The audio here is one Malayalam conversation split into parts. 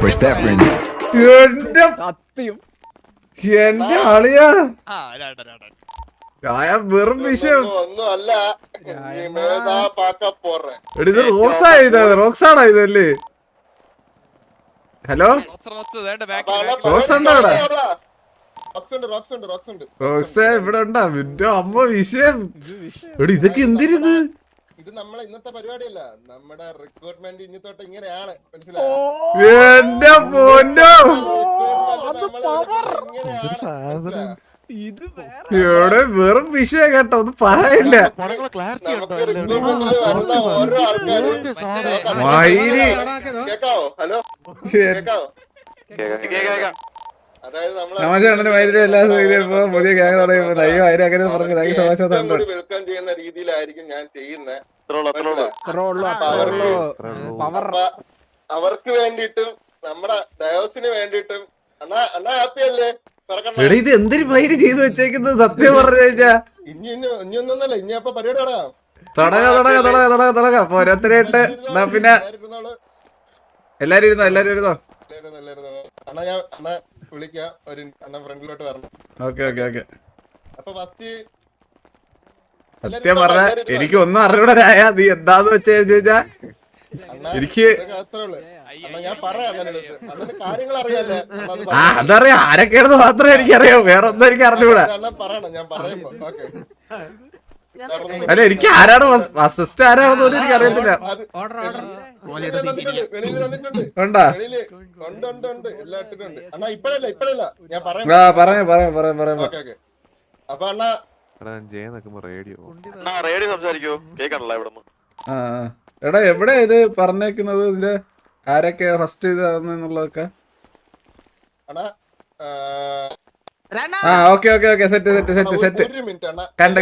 Perseverance. എന്റെ ആളിയാ വെറും വിഷയം. ഇത് റോക്സാണോ ഇതല്ലേ? ഹലോ റോക്സ് ഉണ്ടോ ഇവിടെ? റോക്സ് ഇവിടെ ഉണ്ടാ? എന്റെ അമ്മ വിഷയം. എടി ഇതൊക്കെ എന്തിരുത്? ഇത് നമ്മളെ ഇന്നത്തെ പരിപാടിയല്ല, നമ്മുടെ റിക്രൂട്ട്മെന്റ് ഇനി തൊട്ട് ഇങ്ങനെയാണ്. എന്റെ പൊന്നോ ഇവിടെ വെറും വിഷയം കേട്ടോ, ഒന്നും പറയില്ല. എല്ലാ പുതിയ ഗ്യാങ് തുടങ്ങിയപ്പോ പറഞ്ഞു വെൽക്കം ചെയ്യുന്ന രീതിയിലായിരിക്കും ഞാൻ ചെയ്യുന്നത്. അവർക്ക് വേണ്ടിയിട്ടും നമ്മുടെ ഡയോസിന് വേണ്ടിയിട്ടും അണ്ണാ ഹാപ്പി അല്ലേ? ഇത് എന്തൊരു പൈര് ചെയ്തു വെച്ചേക്കുന്നത് സത്യം പറഞ്ഞു കഴിഞ്ഞാ. ഇനിയൊന്നല്ല, ഇനി അപ്പൊ പരിപാടി തുടങ്ങാം ഓരോരുത്തരായിട്ട്. എന്നാ പിന്നെ എല്ലാരും ഇരുന്നോ? അണ്ണാ ഞാൻ അണ്ണാ വിളിക്കാം, ഒരു അണ്ണൻ ഫ്രണ്ടിലോട്ട് വരണം. ഓക്കെ അപ്പൊ ഫസ്റ്റ് സത്യം പറഞ്ഞ എനിക്ക് ഒന്നും അറിയൂടാ. നീ എന്താന്ന് വെച്ചാ എനിക്ക് അതറിയാം, ആരൊക്കെയാണെന്ന് മാത്രമേ എനിക്കറിയാവൂ, വേറെ ഒന്നും എനിക്ക് അറിഞ്ഞൂടാ. അല്ല എനിക്ക് ആരാണ് അസിസ്റ്റ് ആരാണെന്ന് പോലും എനിക്ക് അറിയത്തില്ല. ഉണ്ടാ പറയാ അപ്പൊ അണ്ണാ എടാ എവിടെ ഇത് പറഞ്ഞേക്കുന്നത്? ഇതിന്റെ ആരൊക്കെയാ ഫസ്റ്റ് ഇതാന്നുള്ളതൊക്കെ? ഓക്കെ സെറ്റ് കണ്ട്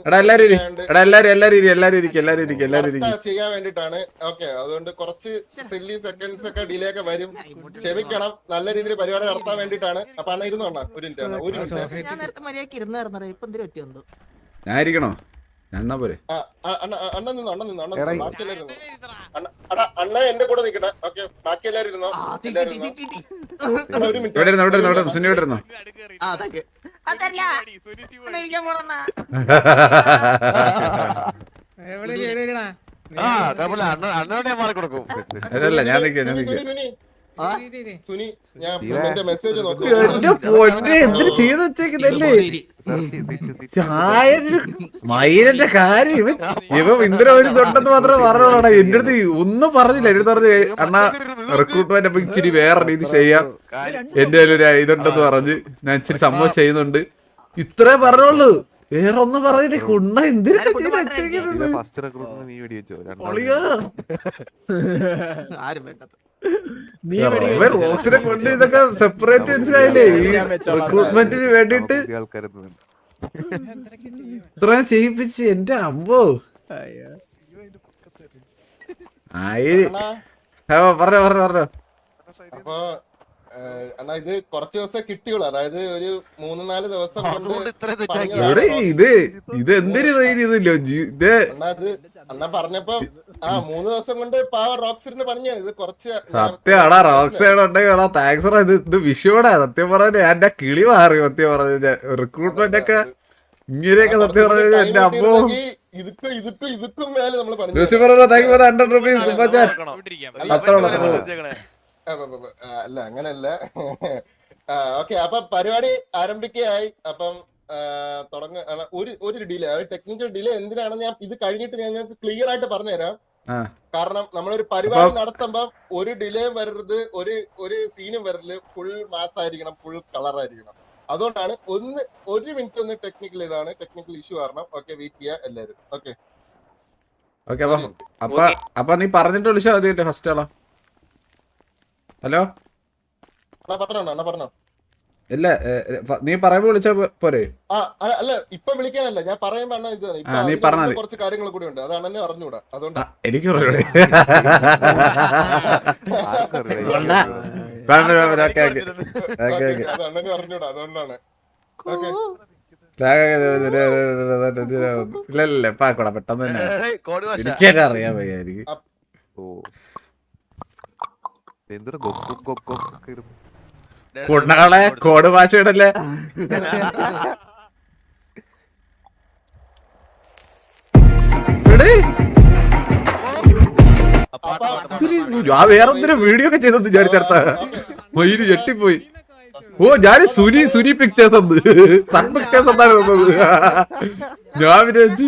എടാ എല്ലാരും ചെയ്യാൻ വേണ്ടിട്ടാണ്. ഓക്കെ, അതുകൊണ്ട് കുറച്ച് സില്ലി സെക്കൻഡ്സ് ഒക്കെ ഡിലേ ഒക്കെ വരും, ക്ഷമിക്കണം. നല്ല രീതിയിൽ പരിപാടി നടത്താൻ വേണ്ടിട്ടാണ്. അപ്പൊ അണ്ണ ഇരുന്നോ? ഒരു മിനിറ്റ് ഞാൻ ഇരിക്കണോ? എന്നാ പോരെ അണ്ണ എന്റെ കൂടെ നിക്കട്ടെ. ഓക്കെ, ബാക്കി എല്ലാരും ഇരുന്നോ? സുനി ഇവിടെ ഇരുന്നോ? അതല്ല ഞാൻ സുനി, ഞാൻ മെസ്സേജ് എന്തിനു ചെയ്തു വെച്ചേക്കുന്നല്ലേ മൈനന്റെ കാര്യം. ഇവ ഇന്ദ്ര ഒരു തൊണ്ടെന്ന് മാത്രമേ പറഞ്ഞോളാ. എന്റെ അടുത്ത് ഒന്നും പറഞ്ഞില്ല. എന്റെ അടുത്ത് പറഞ്ഞ് അണ്ണാ റിക്രൂട്ട്മെന്റ് അപ്പൊ ഇച്ചിരി വേറെ രീതി ചെയ്യാം, എന്റെ ഒരു ഇതുണ്ടെന്ന് പറഞ്ഞ് ഞാൻ ഇച്ചിരി സംഭവം ചെയ്യുന്നുണ്ട്, ഇത്രേ പറഞ്ഞോളൂ, വേറെ ഒന്നും പറഞ്ഞില്ല. കുണ്ണ എന്തിനൊക്കെ ചെയ്ത് വെച്ചേക്കുന്നത്? റോസിനെ കൊണ്ട് ഇതൊക്കെ സെപ്പറേറ്റ് മനസ്സിലായില്ലേ? ഈ റിക്രൂട്ട്മെന്റിന് വേണ്ടിട്ട് ഇത്രയും ചെയ്യിപ്പിച്ച് എന്റെ അമ്പോ. പറഞ്ഞോ. അപ്പൊ അണ്ണാ ഇത് കുറച്ച് ദിവസം കിട്ടിയുള്ളൂ, അതായത് ഒരു 3-4 ദിവസം ഇത് എന്തിനു ഇതില്ലോ ഇത് അണ്ണാ പറഞ്ഞപ്പോ 3 ദിവസം കൊണ്ട് പാവ റോക്സിന് പണിയാണ്. ഇത് കുറച്ച് സത്യമാടാ റോക്സൈഡ് ഉണ്ടെങ്കിൽ താങ്ക്സ്. ഇത് വിഷയോടാ സത്യം പറഞ്ഞ എന്റെ കിളി മാറി. സത്യം പറഞ്ഞ റിക്രൂട്ട്മെന്റ് ഒക്കെ ഇങ്ങനെയൊക്കെ സത്യം പറഞ്ഞ എന്റെ അമ്മോ. ഇതുക്കും മേലെ നമ്മള് പണി. അല്ല അങ്ങനല്ല. ഓക്കെ, അപ്പൊ പരിപാടി ആരംഭിക്കുകയായി. അപ്പം ഒരു ഡിലേ, ടെക്നിക്കൽ ഡിലേ എന്തിനാണെന്ന് ഞാൻ ഇത് കഴിഞ്ഞിട്ട് ഞങ്ങൾക്ക് ക്ലിയർ ആയിട്ട് പറഞ്ഞുതരാം. കാരണം നമ്മളൊരു പരിപാടി നടത്തുമ്പം ഒരു ഡിലേയും വരരുത്, ഒരു സീനും വരരുത്, ഫുൾ മാത്തായിരിക്കണം, ഫുൾ കളറായിരിക്കണം. അതുകൊണ്ടാണ് ഒരു മിനിറ്റ് ഒന്ന് ടെക്നിക്കൽ ഇഷ്യൂ കാരണം. ഓക്കെ, വെയിറ്റ് ചെയ്യാം എല്ലാരും. ഓക്കെ അപ്പൊ നീ പറഞ്ഞിട്ട് വിളിച്ചാ മതി ഫസ്റ്റ് ആളാ. ഹലോ പറഞ്ഞോ. ഇല്ല നീ പറയുമ്പോ വിളിച്ചാ പോരെ? അല്ല ഇപ്പൊ വിളിക്കാനല്ല, ഞാൻ പറയുമ്പോ നീ പറഞ്ഞാൽ കുറച്ച് കാര്യങ്ങൾ കൂടി ഉണ്ട്, അതാണ് എന്നെ അറിഞ്ഞൂടാ. അതുകൊണ്ട് എനിക്ക് അറിഞ്ഞൂടാ, അതുകൊണ്ടാണ്. ഇല്ല പാക്കോടാ പെട്ടെന്ന് തന്നെ എനിക്കൊക്കെ അറിയാൻ വയ്യ. എനിക്ക് കുണ്ണാളെ കോഡ് ഭാഷ ഇടല്ലേ. ഞാൻ വേറെന്തിനും വീഡിയോ ഒക്കെ ചെയ്തെന്ന് വിചാരിച്ചേർത്ത മയില് ഞെട്ടിപ്പോയി. ഓ ഞാന് സുനി പിക്ചേഴ്സ് എന്ന് സൺ പിക്ചേഴ്സ് എന്താണ് തന്നത്. ഞാൻ വിചാരിച്ചു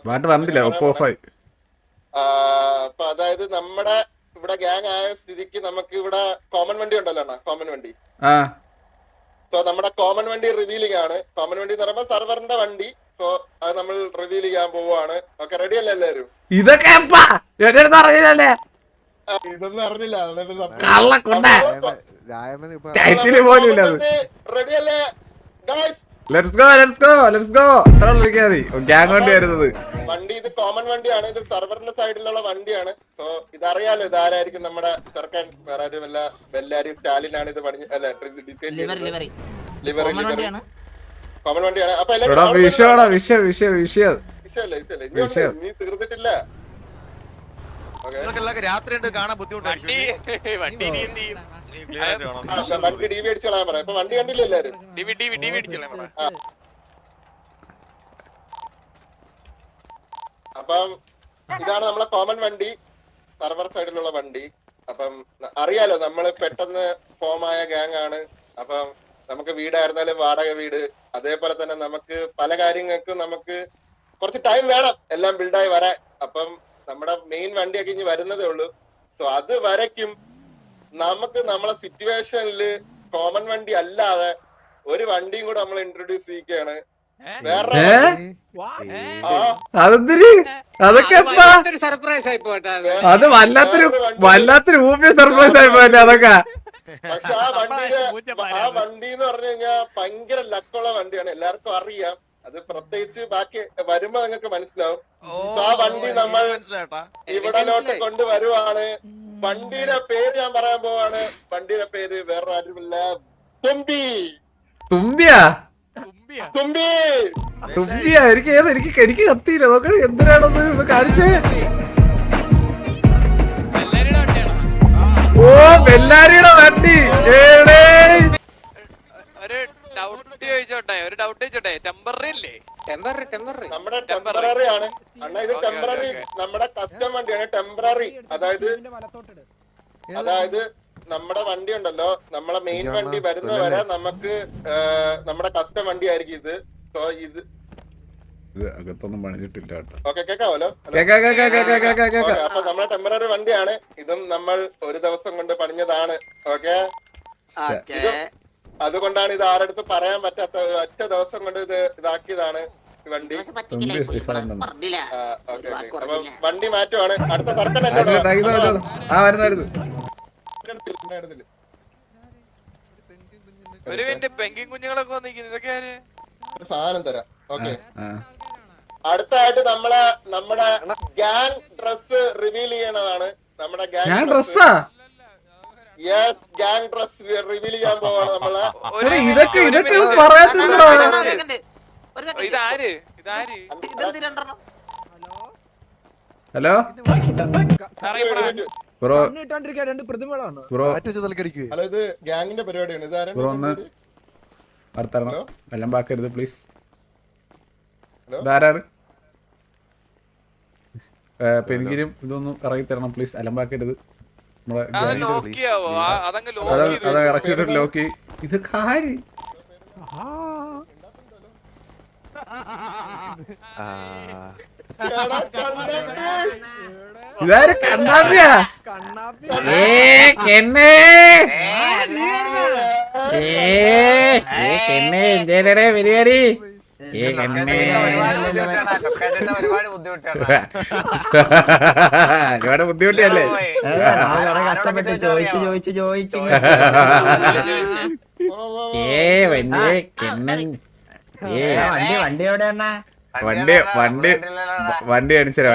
പാട്ട് വന്നില്ല, ഒപ്പ് ഓഫായി. അപ്പൊ അതായത് നമ്മുടെ ഇവിടെ ഗ്യാങ് ആയ സ്ഥിതിക്ക് നമുക്ക് ഇവിടെ കോമൺ വണ്ടി ഉണ്ടല്ലോ അണ്ണാ, കോമൺ വണ്ടി. സോ നമ്മുടെ കോമൺ വണ്ടി റിവീലിംഗ് ആണ്. കോമൺ വണ്ടി എന്ന് പറയുമ്പോൾ സർവറിന്റെ വണ്ടി. സോ അത് നമ്മൾ റിവീൽ ചെയ്യാൻ പോവാണ്. ഓക്കെ, റെഡി അല്ലേ എല്ലാരും? ഇതൊക്കെ അറിയില്ലല്ലേ, ഇതൊന്നും അറിഞ്ഞില്ല. റെഡി അല്ലേ ഗായ്സ്? ഗ്യാങ് വണ്ടി വരുന്നത്. വണ്ടി ഇത് കോമൺ വണ്ടിയാണ്, ഇത് സർവറിന്റെ സൈഡിലുള്ള വണ്ടിയാണ്. സോ ഇതറിയാലോ, ഇതാരായിരിക്കും നമ്മുടെ ചെറുക്കൻ. വേറെ ആരും അല്ല, ബെല്ലാരി സ്റ്റാലിൻ ആണ് ഇത് പണി. അല്ല, കോമൺ വണ്ടിയാണ്. അപ്പൊ വിഷയമല്ലേ, നീ തീർന്നിട്ടില്ല. രാത്രി കാണാൻ ബുദ്ധിമുട്ടായിരിക്കും. വണ്ടി ഡിവി അടിച്ചു കളയാൻ പറയാം. അപ്പൊ വണ്ടി കണ്ടില്ല എല്ലാരും? അപ്പം ഇതാണ് നമ്മളെ കോമൺ വണ്ടി, സർവർ സൈഡിലുള്ള വണ്ടി. അപ്പം അറിയാലോ, നമ്മള് പെട്ടെന്ന് ഫോമായ ഗ്യാങ് ആണ്. അപ്പം നമുക്ക് വീടായിരുന്നാലും വാടക വീട്, അതേപോലെ തന്നെ നമുക്ക് പല കാര്യങ്ങൾക്കും നമുക്ക് കുറച്ച് ടൈം വേണം എല്ലാം ബിൽഡായി വരാൻ. അപ്പം നമ്മുടെ മെയിൻ വണ്ടിയൊക്കെ ഇനി വരുന്നതേ ഉള്ളൂ. സോ അത് വരയ്ക്കും നമുക്ക് നമ്മളെ സിറ്റുവേഷനില് കോമൺ വണ്ടി അല്ലാതെ ഒരു വണ്ടിയും കൂടെ നമ്മൾ ഇൻട്രൊഡ്യൂസ് ചെയ്യിക്കുകയാണ്. വേറെ അതൊക്കെ അത് വല്ലാത്തൊരു ഊപ്പിയ സർപ്രൈസ് ആയി പോയല്ലേ അതൊക്കെ. പക്ഷെ ആ വണ്ടി എന്ന് പറഞ്ഞു കഴിഞ്ഞാൽ ഭയങ്കര ലക്കുള്ള വണ്ടിയാണ്, എല്ലാവർക്കും അറിയാം. അത് പ്രത്യേകിച്ച് ബാക്കി വരുമ്പോ നിങ്ങൾക്ക് മനസ്സിലാവും. ആ വണ്ടി നമ്മൾ ഇവിടലോട്ട് കൊണ്ടുവരുവാണ്. വണ്ടിയുടെ പേര് ഞാൻ പറയാൻ പോവാണ്. വണ്ടിയുടെ പേര് വേറെ ആരുമില്ല, തുമ്പി. തുമ്പിയാ? എനിക്ക് കത്തിയില്ല. നോക്കണേ എന്തിനാണെന്ന് കാണിച്ചേ. ഓ ബെല്ലാരിയുടെ വണ്ടി. നമ്മുടെ ടെമ്പററി ആണ് അണ്ണാ, ഇത് ടെമ്പററി. നമ്മുടെ കസ്റ്റം വണ്ടിയാണ് ടെമ്പററി. അതായത് നമ്മുടെ വണ്ടി ഉണ്ടല്ലോ, നമ്മളെ മെയിൻ വണ്ടി വരുന്നത് വരെ നമുക്ക് നമ്മുടെ കസ്റ്റം വണ്ടി ആയിരിക്കും ഇത്. സോ ഇത് അകത്തൊന്നും പണിഞ്ഞിട്ടില്ല. ഓക്കെ, കേക്കാവല്ലോ? അപ്പൊ നമ്മളെ ടെമ്പററി വണ്ടിയാണ്. ഇതും നമ്മൾ ഒരു ദിവസം കൊണ്ട് പണിഞ്ഞതാണ്. ഓക്കെ, അതുകൊണ്ടാണ് ഇത് ആരടുത്ത് പറയാൻ പറ്റാത്ത, ഒറ്റ ദിവസം കൊണ്ട് ഇത് ഇതാക്കിയതാണ് ഈ വണ്ടി. അപ്പൊ വണ്ടി മാറ്റുവാണ്. അടുത്ത തർക്കം സാധനം തരാം. ഓക്കെ, അടുത്തായിട്ട് നമ്മുടെ ഗ്യാങ് ഡ്രസ് റിവീൽ ചെയ്യണതാണ്. നമ്മുടെ ഗ്യാങ് ഡ്രസ് റിവീൽ ചെയ്യാൻ പോവാണ് നമ്മള്. ഇതൊക്കെ പറയാത്തില്ലടാ. ഹലോ ബ്രോ, ഇത് ഗ്യാങ്ങിന്റെ പരിപാടിയാണ്. ബ്രോ ഒന്ന് അടുത്തരണം, എല്ലാം ബാക്കരുത് പ്ലീസ്. ഇതാരാണ്? പെൻകിനും ഇതൊന്നും ഇറങ്ങി തരണം പ്ലീസ്, അലമ്പാക്കരുത്. ഇറക്കിയിട്ട് ലോക്കി. ഇത് കാര്യം ഇതാര്? കണ്ണാപ്പിയാ? കെണ്ണേ എന്തേലേ പരിപാടി? ഒരുപാട് ബുദ്ധിമുട്ടിയല്ലേ? കഷ്ടപ്പെട്ട് ചോദിച്ചു വണ്ടി എവിടെ? വണ്ടി കാണിച്ചരാ.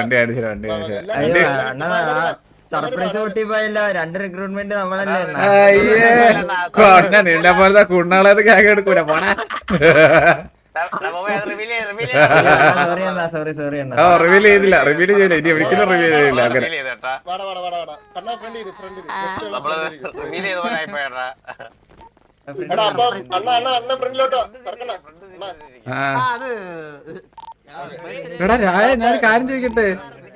സർപ്രൈസ് പൊട്ടി പോയല്ലോ. 2 റിക്രൂട്ട്മെന്റ് നമ്മളല്ലേ. നിന്നെ പോലത്തെ കുണ്ണാളെ ഗ്യാങ് എടുക്കൂല പോണ. സോറി ഓ റിവീൽ ചെയ്തില്ല ഇനി ഒരിക്കലും റിവീൽ ചെയ്തില്ല അങ്ങനെ വാടാ വാടാ വാടാ വാടാ കണ്ണാ ഫ്രണ്ട് എടാ അപ്പൊ അണ്ണ ഫ്രണ്ടിലോട്ടോ തുറക്കണ എടാ രായ ഞാൻ കാര്യം ചോദിക്കട്ടെ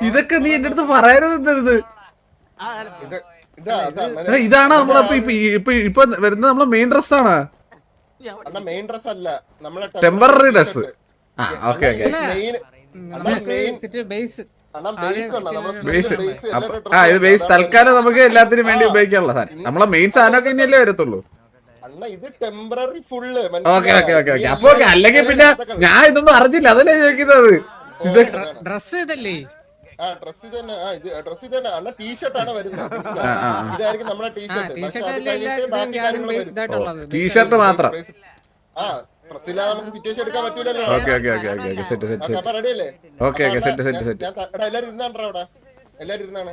ഇതൊക്കെ നീ എന്റെ അടുത്ത് പറയാനത് ഇത് ഇതാണ് നമ്മളപ്പോ ഇപ്പൊ വരുന്നത് നമ്മളെ മെയിൻ ഡ്രസ് ആണ് മെയിൻ ഡ്രസ് അല്ല നമ്മളെ ടെമ്പററി ഡ്രസ് ഓക്കെ ഇത് ബേസ് തൽക്കാലം നമുക്ക് എല്ലാത്തിനും വേണ്ടി ഉപയോഗിക്കാനുള്ള സാധനം നമ്മളെ മെയിൻ സാധനമൊക്കെ ഇനിയല്ലേ വരത്തുള്ളൂ ഇത് ടെമ്പററി ഫുള്ള് ഓക്കെ അപ്പൊ അല്ലെങ്കിൽ പിന്നെ ഞാൻ ഇതൊന്നും അറിഞ്ഞില്ല അതല്ലേ ചോദിക്കുന്നത് ഡ്രസ് ഇതല്ലേ ഡ്രസ് തന്നെ അണ്ണ ടീഷർട്ട് ആണ് വരുന്നത് ഇതായിരിക്കും നമ്മുടെ ടീഷർട്ട് മാത്രം ഡ്രസ്സില്ലാതെ നമുക്ക് സിറ്റുവേഷൻ എടുക്കാൻ പറ്റൂലല്ലോ റെഡിയല്ലേ എല്ലാരും ഇരുന്നാണ്ടോ അവിടെ എല്ലാരും ഇരുന്നാണ്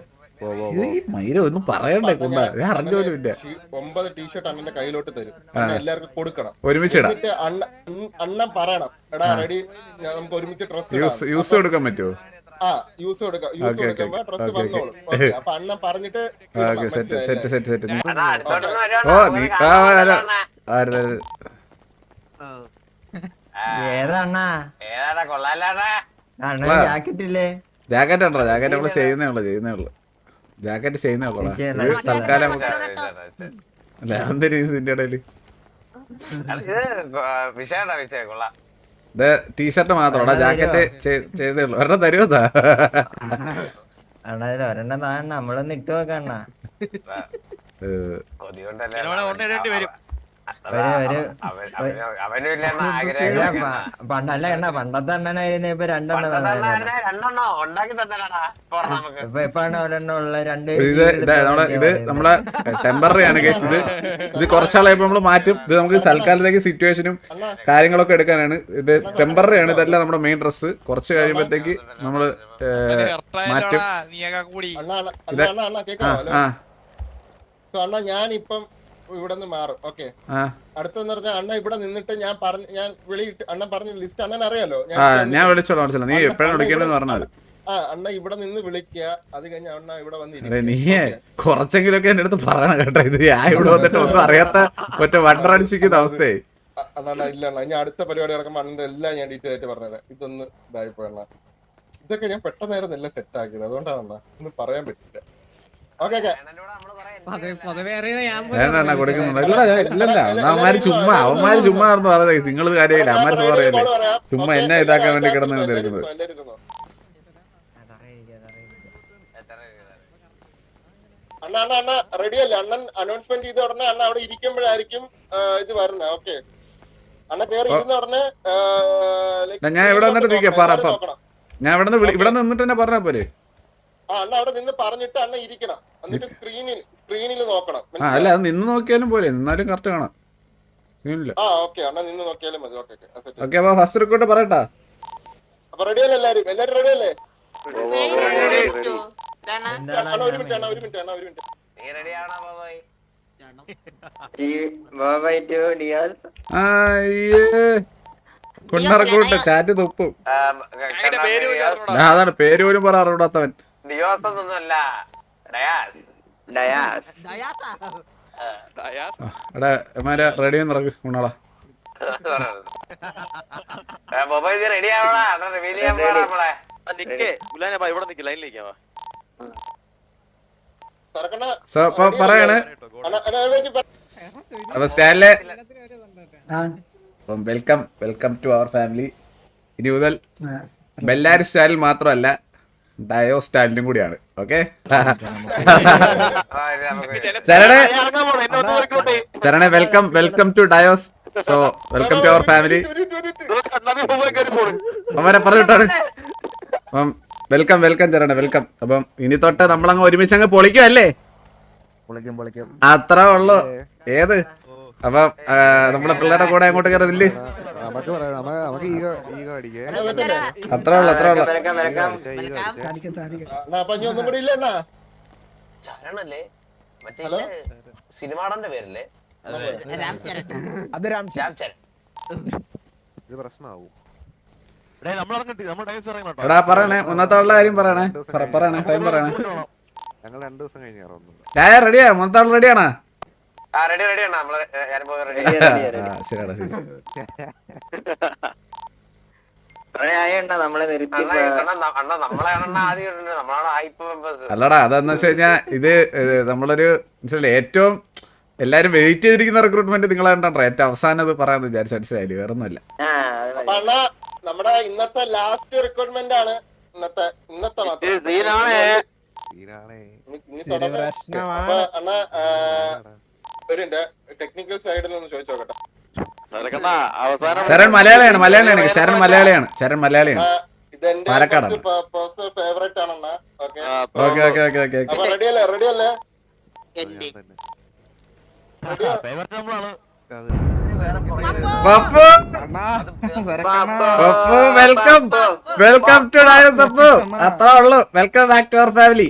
ഒന്നും പറയണ്ടേ അറിഞ്ഞോലും 9 ടീഷർട്ട് അണ്ണന്റെ കയ്യിലോട്ട് തരും എല്ലാവർക്കും കൊടുക്കണം ഒരുമിച്ച് അണ്ണൻ പറയണം എടാ റെഡി നമുക്ക് ഒരുമിച്ച് ഡ്രസ് യൂസ് കൊടുക്കാൻ പറ്റുമോ യൂസ് കൊടുക്കുമ്പോ ഡ്രസ് വന്നോളും അപ്പൊ അണ്ണൻ പറഞ്ഞിട്ട് ഏതാ ജാക്കറ്റ് ഇല്ലേ ജാക്കറ്റ് ഉണ്ടോ ജാക്കറ്റ് നമ്മള് ചെയ്യുന്നേ ഉള്ളു ജാക്കറ്റ് ചെയ്യുന്നേ ഉള്ളൂ തൽക്കാലം അല്ല എന്തൊരു ഇതിന്റെ ഇടയില് ഇത് ടീഷർട്ട് മാത്രം ജാക്കറ്റ് ചെയ്തേ ഉള്ളു ഒരെണ്ണം തരുമോ ഒരെണ്ണം താണ നമ്മളൊന്ന് ഇട്ട് നോക്കണ്ണ പണ്ടല്ല എണ്ണ പണ്ടത്തെ എണ്ണനായിരുന്നു ഇപ്പൊ രണ്ടെണ്ണം ഇപ്പാണ് ഒരെണ്ണം ഉള്ള ഇത് നമ്മളെ ടെമ്പററി ആണ് കേസ് ഇത് കുറച്ചാളായപ്പോ നമ്മള് മാറ്റും ഇത് നമുക്ക് തൽക്കാലത്തേക്ക് സിറ്റുവേഷനും കാര്യങ്ങളൊക്കെ എടുക്കാനാണ് ഇത് ടെമ്പററി ആണ് ഇതല്ല നമ്മുടെ മെയിൻ ഡ്രസ് കുറച്ച് കഴിയുമ്പോഴത്തേക്ക് നമ്മള് മാറ്റും അണ്ണ ഞാനിപ്പം ഇവിടെ നിന്ന് മാറും ഓക്കെ അടുത്തെന്ന് പറഞ്ഞാൽ അണ്ണ ഇവിടെ നിന്നിട്ട് ഞാൻ വിളിയിട്ട് അണ്ണൻ പറഞ്ഞ ലിസ്റ്റ് അണ്ണൻ അറിയാലോ ഞാൻ വിളിച്ചോളാം നീ എപ്പോഴാണ് വിളിക്കേണ്ടതെന്ന് പറഞ്ഞാൽ അണ്ണ ഇവിടെ നിന്ന് വിളിക്കുക അത് കഴിഞ്ഞ അണ്ണ ഇവിടെ വന്ന് നീ കുറച്ചെങ്കിലൊക്കെ എന്റെ അടുത്ത് പറയണം കേട്ടോ ഇത് ഞാൻ ഇവിടെ വന്നിട്ട് ഒന്നും അറിയാത്ത ഒറ്റ വണ്ടറടിച്ചിരിക്കുന്ന അവസ്ഥയെ അണ്ണ ഇല്ല അണ്ണ ഞാൻ അടുത്ത പരിപാടി നടക്കുമ്പോ അണ്ണന്റെ എല്ലാം ഞാൻ ഡീറ്റെയിൽ ആയിട്ട് പറഞ്ഞുതരാം ഇതൊന്ന് ഇതായിപ്പോ അണ്ണ ഇതൊക്കെ ഞാൻ പെട്ടെന്നായിരുന്നു എല്ലാം സെറ്റ് ആക്കിയത് അതുകൊണ്ടാണ് അണ്ണ ഒന്നും പറയാൻ പറ്റില്ല അവന്മാര് ചുമ്മാ പറയുന്നത് നിങ്ങൾ കാര്യമില്ല അവന്മാര് പറയല്ലേ ചുമ്മാ എന്നെ ഇതാക്കാൻ വേണ്ടി കിടന്നു തിരക്കുന്നത് അണ്ണ റെഡിയല്ലേ അണ്ണൻ അനൗൺസ്മെന്റ് ചെയ്ത ഉടനെ അണ്ണ അവിടെ ഇരിക്കുമ്പോഴായിരിക്കും ഇത് വരുന്നത് ഓക്കെ അണ്ണ കേറി ഇരുന്ന ഉടനെ ഞാൻ ഇവിടെ വന്നിട്ട് ഞാൻ ഇവിടെ നിന്നിട്ട് തന്നെ പറഞ്ഞാ പോരെ അണ്ണ അവിടെ നിന്ന് പറഞ്ഞിട്ട് അണ്ണ ഇരിക്കണം എന്നിട്ട് സ്ക്രീനിൽ നോക്കണം അല്ല അത് നിന്ന് നോക്കിയാലും പോലെ എന്നാലും കറക്റ്റ് കാണാം അണ്ണ നിന്ന് നോക്കിയാലും മതി ഓക്കെ അപ്പൊ ഫസ്റ്റ് റിക്രൂട്ട് പറയട്ടാ അപ്പൊ റെഡിയല്ലേ എല്ലാരും റെഡിയല്ലേ ഒരു മിനിറ്റ് കൊണ്ടറക്കൂട്ട് ചാറ്റ് തുപ്പും അതാണ് പേര് പോലും പറയാറുണ്ടാത്തവൻ എടാ എമാരെ റെഡി ഒന്ന് ഇറങ്ങി ഉണ്ണാളാ പറയണേ അപ്പൊ സ്റ്റാലിലെ വെൽക്കം ടു അവർ ഫാമിലി. ഇനി മുതൽ ബെല്ലാരി സ്റ്റാലിൽ മാത്രമല്ല ഡയോ സ്റ്റാലിനും കൂടിയാണ്. ഓക്കെ ചരണേ വെൽക്കം ടു ഡയോസ്. So welcome to our family. അവരെ പറഞ്ഞിട്ടാണ് അപ്പം വെൽക്കം ചരണേ വെൽക്കം. അപ്പം ഇനി തൊട്ട് നമ്മളങ്ങ് ഒരുമിച്ചങ്ങ് പൊളിക്കും അല്ലേ? അത്ര ഉള്ളു. ഏത് അപ്പം നമ്മളെ പിള്ളേരുടെ കൂടെ അങ്ങോട്ട് കയറുന്നില്ലേ? അത്ര ഉള്ളു. സിനിമാടന്റെ പേരല്ലേ? ഇത് പ്രശ്നമാവും. എടാ പറയണേ ഒന്നത്തെ ആളുടെ കാര്യം പറയണേ പറയണേ ടൈം പറയണേ. ഞങ്ങൾ 2 ദിവസം കഴിഞ്ഞ് കയറുന്നു. ഞാൻ റെഡിയാ ഒന്നത്തെ ആൾ റെഡിയാണോ? ശരിയാടാ ശരി. അല്ലടാ അതെന്ന് വെച്ച് കഴിഞ്ഞാ ഇത് നമ്മളൊരു ഏറ്റവും എല്ലാരും വെയിറ്റ് ചെയ്തിരിക്കുന്ന റിക്രൂട്ട്മെന്റ് നിങ്ങളെ കണ്ടാ ഏറ്റവും അവസാനം ഇത് പറയാന്ന് വിചാരിച്ചു മനസ്സിലായില്ലേ, വേറെ ഒന്നുമില്ല. അപ്പൊ അണ്ണാ നമ്മുടെ ഇന്നത്തെ ലാസ്റ്റ് റിക്രൂട്ട്മെന്റ് ആണ് ഇന്നത്തെ മാത്രം. ഇനി തുടങ്ങാം. അപ്പൊ അണ്ണാ ഒരു ടെക്നിക്കൽ സൈഡിൽ ഒന്ന് ചോദിച്ചു നോക്കട്ടെ. ചരൺ മലയാളിയാണ് ചരൺ മലയാളിയാണ് ഇതെന്റെ പാലക്കാടാണ്. Personal favourite ആണെന്നാ. ഓക്കെ അപ്പൊ റെഡിയല്ലേ? Pappu welcome to Sappu. അത്ര ഉള്ളു. Welcome back to our family.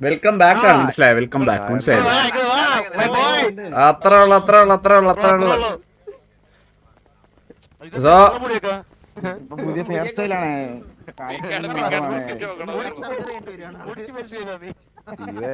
Welcome back ആണ് മനസ്സിലായോ? വെൽക്കം ബാക്ക് മനസ്സിലായത്? അത്ര ഉള്ളു. സോ പുതിയ ഹെയർ സ്റ്റൈലാണ്. ഇവേ